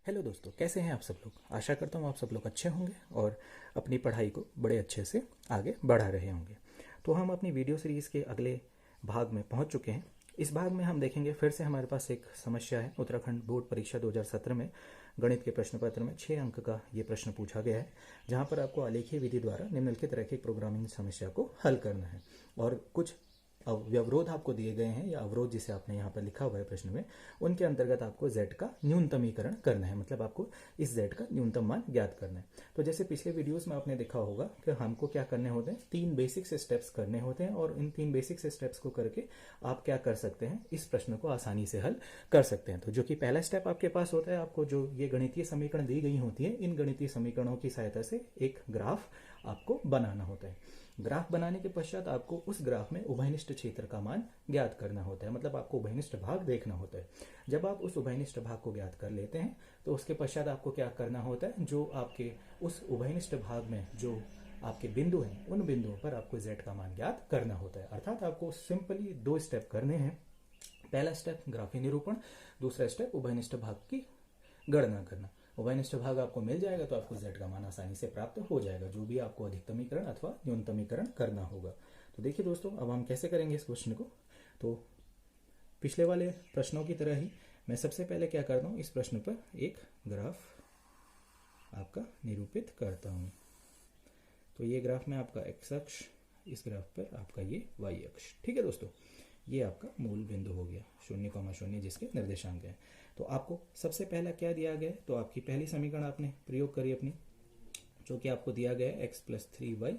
Hello दोस्तों, कैसे हैं आप सब लोग। आशा करता हूँ आप सब लोग अच्छे होंगे और अपनी पढ़ाई को बड़े अच्छे से आगे बढ़ा रहे होंगे। तो हम अपनी वीडियो सीरीज़ के अगले भाग में पहुँच चुके हैं। इस भाग में हम देखेंगे, फिर से हमारे पास एक समस्या है। उत्तराखंड बोर्ड परीक्षा 2017 में गणित के प्रश्न पत्र में 6 अंक का ये प्रश्न पूछा गया है, जहाँ पर आपको आलेखीय विधि द्वारा निम्नलिखित रैखिक प्रोग्रामिंग समस्या को हल करना है। और कुछ व्यवरोध आपको दिए गए हैं, या अवरोध जिसे आपने यहाँ पर लिखा हुआ है प्रश्न में, उनके अंतर्गत आपको z का न्यूनतमीकरण करना है। मतलब आपको इस z का न्यूनतम मान ज्ञात करना है। तो जैसे पिछले वीडियोस में आपने देखा होगा कि हमको क्या करने होते हैं, 3 बेसिक स्टेप्स करने होते हैं, और इन 3 बेसिक स्टेप्स को करके आप क्या कर सकते हैं, इस प्रश्न को आसानी से हल कर सकते हैं। तो जो कि पहला स्टेप आपके पास होता है, आपको जो ये गणितीय समीकरण दी गई होती है, इन गणितीय समीकरणों की सहायता से एक ग्राफ आपको बनाना होता है। ग्राफ बनाने के पश्चात आपको उस ग्राफ में उभयनिष्ठ क्षेत्र का मान ज्ञात करना होता है। मतलब आपको उभयनिष्ठ भाग देखना होता है। जब आप उस उभयनिष्ठ भाग को ज्ञात कर लेते हैं, तो उसके पश्चात आपको क्या करना होता है, जो आपके उस उभयनिष्ठ भाग में जो आपके बिंदु हैं, उन बिंदुओं पर आपको z का मान ज्ञात करना होता है। अर्थात आपको सिंपली 2 स्टेप करने हैं। पहला स्टेप ग्राफीय निरूपण, दूसरा स्टेप उभयनिष्ठ भाग की गणना करना। उभयनिष्ठ भाग आपको मिल जाएगा तो आपको z का मान आसानी से प्राप्त हो जाएगा, जो भी आपको अधिकतमीकरण अथवा न्यूनतमीकरण करना होगा। तो देखिए दोस्तों, अब हम कैसे करेंगे इस क्वेश्चन को। तो पिछले वाले प्रश्नों की तरह ही मैं सबसे पहले क्या करता हूँ, इस प्रश्न पर एक ग्राफ आपका निरूपित करता हूँ। तो ये ग्राफ में आपका x अक्ष, इस ग्राफ पर आपका ये y अक्ष। ठीक है दोस्तों, ये आपका मूल बिंदु हो गया 0,0 जिसके निर्देशांक है। तो आपको सबसे पहला क्या दिया गया है, तो आपकी पहली समीकरण आपने प्रयोग करी अपनी, जो कि आपको दिया गया है x + 3y।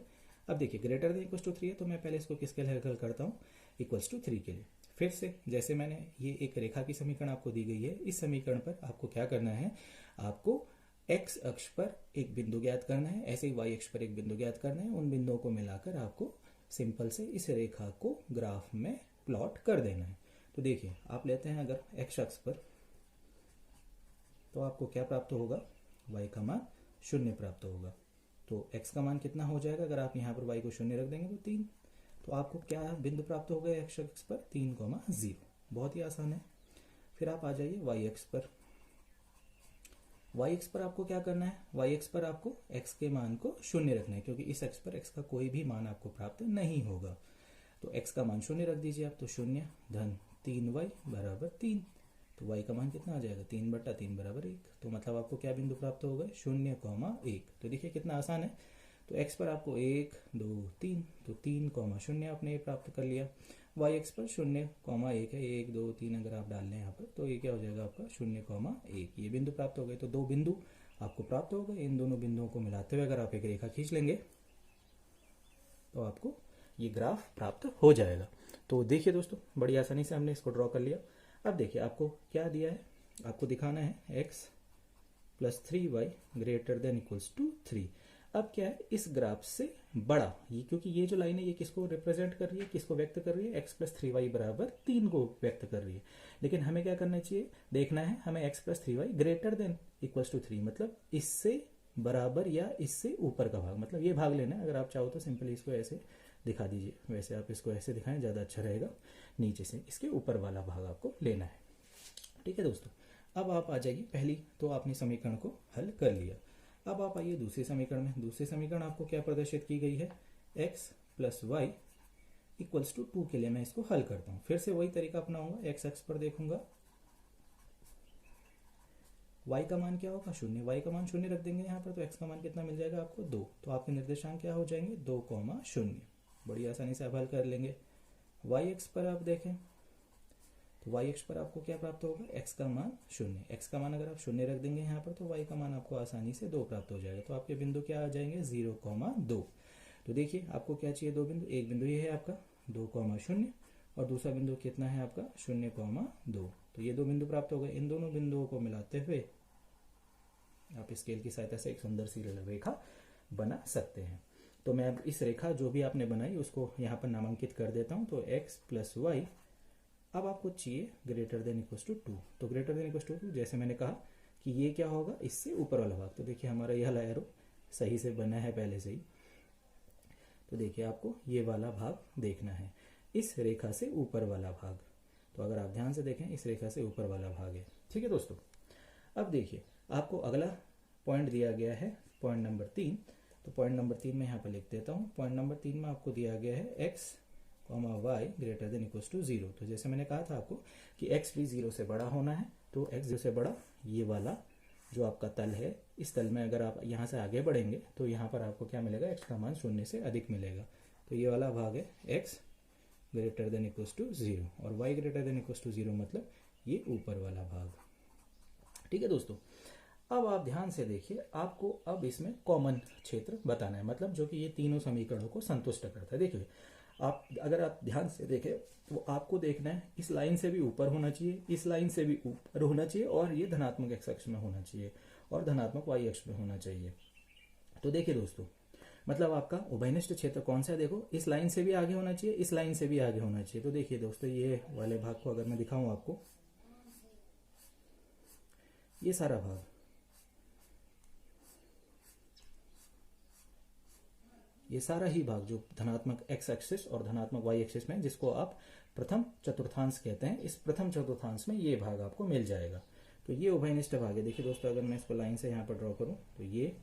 अब देखिए ग्रेटर देन इक्वल्स टू 3 है, तो मैं पहले इसको किसके लिए हल करता हूँ, इक्वल्स टू 3 के लिए। फिर से जैसे मैंने ये एक रेखा की समीकरण आपको दी गई है, इस समीकरण पर आपको क्या करना है, आपको x अक्ष पर एक बिंदु ज्ञात करना है, ऐसे ही y अक्ष पर एक बिंदु ज्ञात करना है। उन बिंदुओं को मिलाकर आपको सिंपल से इस रेखा को ग्राफ में प्लॉट कर देना है। तो देखिए आप लेते हैं अगर x अक्ष पर, तो आपको क्या प्राप्त होगा, y का मान 0 प्राप्त होगा। तो x का मान कितना हो जाएगा, अगर आप यहाँ पर y को 0 रख देंगे तो 3। तो आपको क्या बिंदु प्राप्त हो गया x अक्ष पर, 3,0। बहुत ही आसान है। फिर आप आ जाइए y अक्ष पर। y अक्ष पर आपको क्या करना है, y अक्ष पर आपको x के मान को 0 रखना है, क्योंकि इस अक्ष पर x का कोई भी मान आपको प्राप्त नहीं होगा। तो x का मान 0 रख दीजिए आप, तो 0 धन 3y बराबर 3। तो y का मान कितना आ जाएगा, 3/3 बराबर 1। तो मतलब आपको क्या बिंदु प्राप्त हो गए, 0,1। तो देखिए कितना आसान है। तो x पर आपको 1 2 3, तो 3,0 आपने प्राप्त कर लिया। y x पर 0,1 है, 1 2 3 अगर आप डाल लें यहाँ पर, तो ये क्या हो जाएगा आपका 0,1। ये बिंदु प्राप्त हो गए। तो 2 बिंदु आपको प्राप्त हो गए। इन दोनों बिंदुओं को मिलाते हुए अगर आप एक रेखा खींच लेंगे, तो आपको ये ग्राफ प्राप्त हो जाएगा। तो देखिए दोस्तों, बड़ी आसानी से हमने इसको ड्रॉ कर लिया। अब देखिए आपको क्या दिया है, आपको दिखाना है x + 3y greater than equals to 3। अब क्या है, इस ग्राफ से बड़ा, ये क्योंकि ये जो लाइन है ये किसको रिप्रेजेंट कर रही है, किसको व्यक्त कर रही है, x + 3y बराबर 3 को व्यक्त कर रही है। लेकिन हमें क्या करना चाहिए, देखना है हमें x + 3y greater than equals to 3, मतलब इससे बराबर या इससे ऊपर का भाग, मतलब ये भाग लेना है। अगर आप चाहो तो सिंपली इसको ऐसे दिखा दीजिए, वैसे आप इसको ऐसे दिखाएं, ज़्यादा अच्छा रहेगा। नीचे से इसके ऊपर वाला भाग आपको लेना है। ठीक है दोस्तों, अब आप आ जाइए, पहली तो आपने समीकरण को हल कर लिया। अब आप आइए दूसरे समीकरण में। दूसरी समीकरण आपको क्या प्रदर्शित की गई है, x + y इक्वल्स टू 2 के लिए मैं इसको हल करता हूँ। फिर से वही तरीका अपनाऊंगा, x अक्ष पर देखूंगा, y का मान क्या होगा 0, y का मान 0 रख देंगे यहाँ पर, तो x का मान कितना मिल जाएगा आपको 2। तो आपके निर्देशांक क्या हो जाएंगे, 2,0। बड़ी आसानी से आप हल कर लेंगे। y अक्ष पर आप देखें, तो y अक्ष पर आपको क्या प्राप्त होगा, x का मान 0। x का मान अगर आप 0 रख देंगे यहाँ पर, तो y का मान आपको आसानी से 2 प्राप्त हो जाएगा। तो आपके बिंदु क्या आ जाएंगे, 0,2। तो देखिए आपको क्या चाहिए, 2 बिंदु। एक बिंदु ये है आपका 2,0, और दूसरा बिंदु कितना है आपका 0,2। तो ये 2 बिंदु प्राप्त हो गए। इन दोनों बिंदुओं को मिलाते हुए आप स्केल की सहायता से एक सुंदर सी रेखा बना सकते हैं। तो मैं अब इस रेखा जो भी आपने बनाई उसको यहाँ पर नामांकित कर देता हूँ। तो x + y अब आपको चाहिए ग्रेटर देन इक्वल्स टू 2। तो ग्रेटर देन इक्वल्स टू 2, जैसे मैंने कहा कि ये क्या होगा, इससे ऊपर वाला भाग। तो देखिए हमारा यह वाला एरो सही से बना है पहले से ही। तो देखिए आपको ये वाला भाग देखना है, इस रेखा से ऊपर वाला भाग। तो अगर आप ध्यान से देखें, इस रेखा से ऊपर वाला भाग है। ठीक है दोस्तों, अब देखिए आपको अगला पॉइंट दिया गया है पॉइंट नंबर 3। तो पॉइंट नंबर 3 में यहाँ पर लिख देता हूँ। पॉइंट नंबर 3 में आपको दिया गया है x, y greater than equal to 0। तो जैसे मैंने कहा था आपको कि x भी 0 से बड़ा होना है, तो x 0 से बड़ा ये वाला जो आपका तल है, इस तल में अगर आप यहाँ से आगे बढ़ेंगे तो यहाँ पर आपको क्या मिलेगा, x का मान 0 से अधिक मिलेगा। तो ये वाला भाग है x greater than equal to 0 और y greater than equal to 0 मतलब ये ऊपर वाला भाग। ठीक है दोस्तों, अब आप ध्यान से देखिए, आपको अब इसमें कॉमन क्षेत्र बताना है, मतलब जो कि ये तीनों समीकरणों को संतुष्ट करता है। देखिए आप अगर आप ध्यान से देखें तो आपको देखना है इस लाइन से भी ऊपर होना चाहिए, इस लाइन से भी ऊपर होना चाहिए और ये धनात्मक x अक्ष में होना चाहिए और धनात्मक y अक्ष में होना चाहिए। तो देखिए दोस्तों, मतलब आपका उभयनिष्ठ क्षेत्र कौन सा है, देखो इस लाइन से भी आगे होना चाहिए, इस लाइन से भी आगे होना चाहिए। तो देखिए दोस्तों, ये वाले भाग को अगर मैं दिखाऊं आपको, ये सारा भाग, ये सारा ही भाग जो धनात्मक x एक्सिस और धनात्मक y एक्सिस में, जिसको आप प्रथम चतुर्थांश कहते हैं, इस प्रथम चतुर्थांश में ये भाग आपको मिल जाएगा। तो ये उभयनिष्ठ भाग है। देखिए दोस्तों, अगर मैं इसको लाइन से यहाँ पर ड्रॉ करूँ तो ये,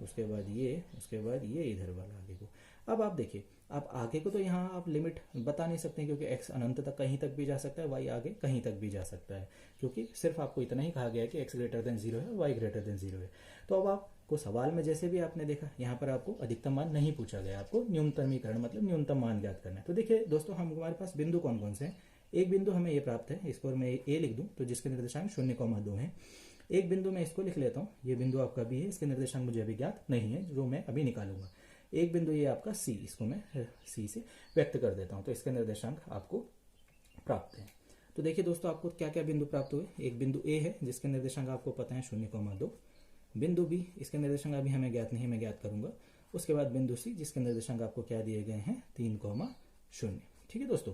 उसके बाद ये, उसके बाद ये इधर वाला आगे को। अब आप देखिए, आप आगे को तो यहाँ आप लिमिट बता नहीं सकते क्योंकि x अनंत तक कहीं तक भी जा सकता है, y आगे कहीं तक भी जा सकता है, क्योंकि सिर्फ आपको इतना ही कहा गया है कि x ग्रेटर देन 0 है और y ग्रेटर देन 0 है। तो अब आपको सवाल में जैसे भी आपने देखा, यहाँ पर आपको अधिकतम मान नहीं पूछा गया, आपको न्यूनतमीकरण मतलब न्यूनतम मान ज्ञात करना है। तो देखिए दोस्तों, हमारे पास बिंदु कौन कौन से हैं। एक बिंदु हमें ये प्राप्त है, इसको मैं a लिख दूं तो जिसके निर्देशांक 0,2 है। एक बिंदु मैं इसको लिख लेता हूँ, ये बिंदु आपका b है, इसके निर्देशांक मुझे अभी ज्ञात नहीं है, जो मैं अभी निकालूंगा। एक बिंदु ये आपका c, इसको मैं c से व्यक्त कर देता हूँ, तो इसके निर्देशांक आपको प्राप्त है। तो देखिए दोस्तों, आपको क्या क्या बिंदु प्राप्त हुए। एक बिंदु a है जिसके निर्देशांक आपको पता है 0,2। बिंदु b, इसके निर्देशांक अभी हमें ज्ञात नहीं, मैं ज्ञात करूंगा। उसके बाद बिंदु c, जिसके निर्देशांक आपको क्या दिए गए हैं, 3,0। ठीक है दोस्तों,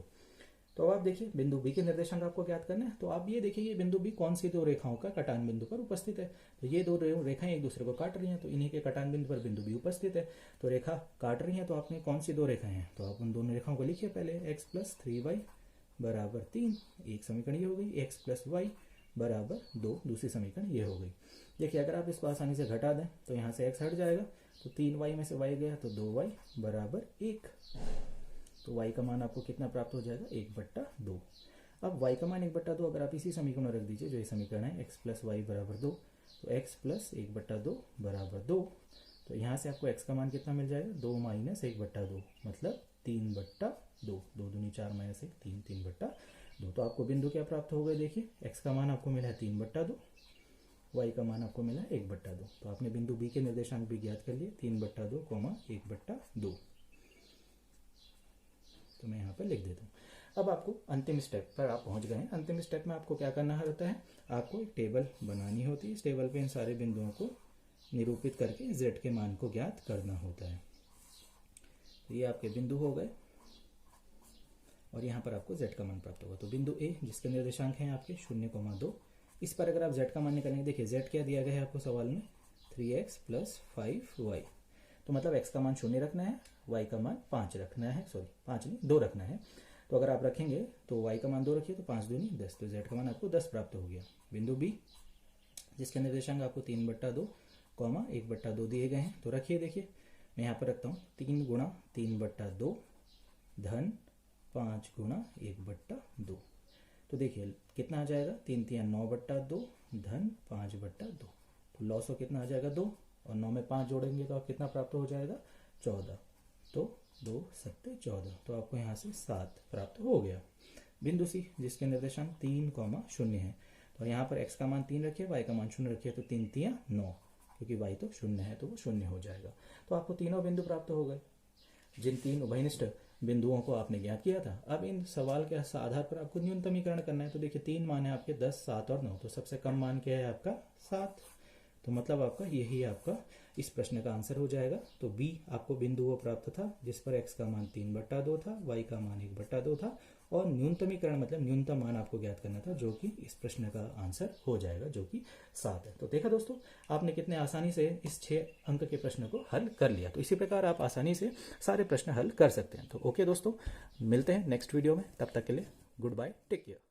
तो अब आप देखिए बिंदु बी के निर्देशांक आपको ज्ञात करना है। तो आप ये देखिए, ये बिंदु बी कौन सी दो रेखाओं का कटान बिंदु पर उपस्थित है। तो ये दो रेखाएं एक दूसरे को काट रही हैं, तो इन्हीं के कटान बिंदु पर बिंदु बी उपस्थित है। तो रेखा काट रही है, तो आपने कौन सी दो रेखाएं हैं, तो आप उन दोनों रेखाओं को लिखिए पहले। x प्लस 3y बराबर 3, एक समीकरण ये हो गई। x प्लस y बराबर 2, दूसरी समीकरण ये हो गई। देखिए अगर आप इसको आसानी से घटा दें तो यहाँ से x हट जाएगा, तो 3y में से y गया तो 2y बराबर 1। तो y का मान आपको कितना प्राप्त हो जाएगा, 1/2। अब y का मान 1/2 अगर आप इसी समीकरण में रख दीजिए, जो ये समीकरण है x प्लस वाई बराबर 2, तो x प्लस 1/2 बराबर 2। तो यहाँ से आपको x का मान कितना मिल जाएगा, 2 माइनस 1/2 मतलब 3/2। 2 दूनी 4 माइनस 1 3, 3/2। तो आपको बिंदु क्या प्राप्त हो गए, देखिए x का मान आपको मिला है 3/2, y का मान आपको मिला 1/2। तो आपने बिंदु b के निर्देशांक भी ज्ञात कर लिए, 3/2, 1/2। तो मैं यहाँ पर लिख देता हूँ। अब आपको अंतिम स्टेप पर आप पहुँच गए हैं। अंतिम स्टेप में आपको क्या करना होता है, आपको एक टेबल बनानी होती है। इस टेबल पे इन सारे बिंदुओं को निरूपित करके z के मान को ज्ञात करना होता है। तो ये आपके बिंदु हो गए और यहाँ पर आपको z का मान प्राप्त होगा। तो बिंदु a, जिसके निर्देशांक हैं आपके 0,2, इस पर अगर आप z का मान निकालेंगे, देखिए z क्या दिया गया है आपको सवाल में, 3x प्लस 5y। तो मतलब x का मान 0 रखना है, y का मान 5 रखना है, सॉरी 5 नहीं 2 रखना है। तो अगर आप रखेंगे तो y का मान 2 रखिए, तो 5 दूनी 10, तो z का मान आपको 10 प्राप्त हो गया। बिंदु b, जिसके निर्देशांक आपको 3/2, 1/2 दिए गए हैं, तो रखिए। देखिए मैं यहाँ पर रखता हूँ 3 गुणा 3/2 धन 5 गुणा 1/2। तो देखिए कितना आ जाएगा, 3 3 9/2 धन 5/2। तो लॉस कितना आ जाएगा 2, और 9 में 5 जोड़ेंगे तो आप कितना प्राप्त हो जाएगा, 14। तो 2 7 14, तो आपको यहाँ से 7 प्राप्त हो गया। बिंदु सी, जिसके निर्देशांक 3,0 है, तो यहाँ पर x का मान 3 रखिए, y का मान 0 रखिए, तो 3 3 9, क्योंकि y तो 0 है तो वो 0 हो जाएगा। तो आपको तीनों बिंदु प्राप्त हो गए, जिन 3 उभयनिष्ठ बिंदुओं को आपने ज्ञात किया था। अब इन सवाल के आधार पर आपको न्यूनतमीकरण करना है। तो देखिए 3 मान है आपके 10, 7 और 9, तो सबसे कम मान क्या है आपका 7। तो मतलब आपका यही आपका इस प्रश्न का आंसर हो जाएगा। तो बी आपको बिंदु वो प्राप्त था जिस पर x का मान 3/2 था, y का मान 1/2 था, और न्यूनतमीकरण मतलब न्यूनतम मान आपको ज्ञात करना था, जो कि इस प्रश्न का आंसर हो जाएगा, जो कि 7 है। तो देखा दोस्तों, आपने कितने आसानी से इस 6 अंक के प्रश्न को हल कर लिया। तो इसी प्रकार आप आसानी से सारे प्रश्न हल कर सकते हैं। तो ओके दोस्तों, मिलते हैं नेक्स्ट वीडियो में, तब तक के लिए गुड बाय, टेक केयर।